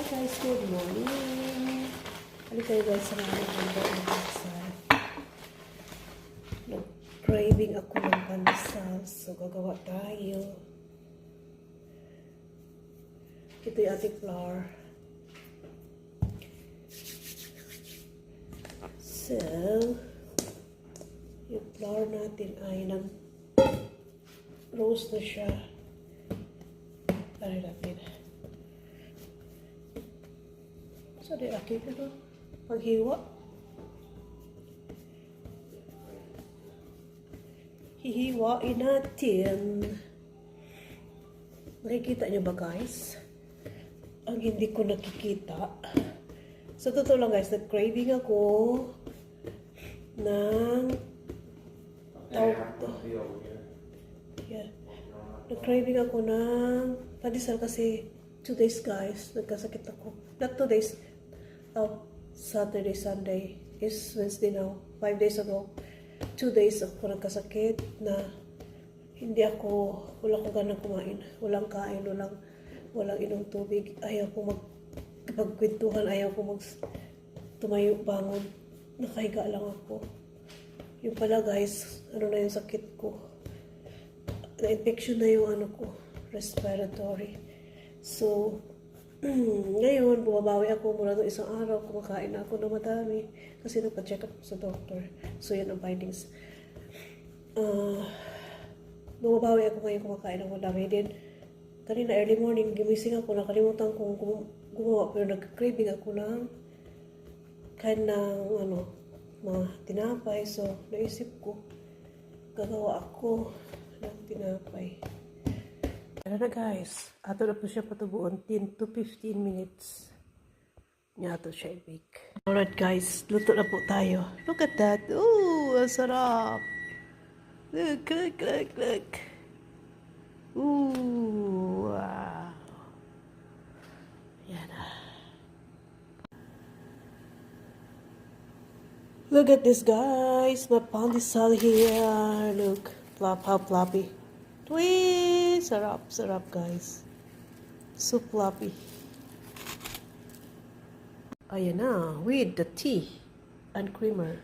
guys, good morning. Halika kayo guys sa mga pandesal. Nag-craving ako ng pandesal, so gagawa tayo. Ito yung ating flour. So, yung flour natin ay nag-roast na siya. Tari natin. So, di akin ito. Paghiwa. Hihiwain natin. Nakikita niyo ba guys? Ang hindi ko nakikita. So, totoo lang guys, nag-craving ako ng yeah. Nag-craving ako ng pandesal kasi 2 days guys, nagkasakit ako. Not 2 days. Saturday, Sunday is Wednesday now. 5 days ago. 2 days ako nagkasakit na wala ko ganang kumain. Walang kain, walang inom tubig. Ayaw ko magkwentuhan, ayaw ko tumayo, bangon. Nakahiga lang ako. Yung pala guys, ano na yung sakit ko. Na-infection na yung respiratory. So, ngayon, bumabawi ako mula ng isang araw, kumakain na ako ng madami kasi nagpa-check up sa doctor. So, yan ang findings. Bumabawi ako ngayon, kumakain ng madami. Then, kanina early morning, gimising ako, nakalimutan kong gumawa, pero nag-craving ako ng mga tinapay. So, naisip ko, gagawa ako ng tinapay. Ano na guys, ato na po siya patubuon 10 to 15 minutes. Nga ato siya i-bake. Alright guys, luto na po tayo. Look at that. Ooh, ang sarap. Look. Ooh, wow. Yan na. Look at this guys, my pandesal here. Look, how floppy. Wee! Sarap guys. So floppy. Ayan na, with the tea and creamer.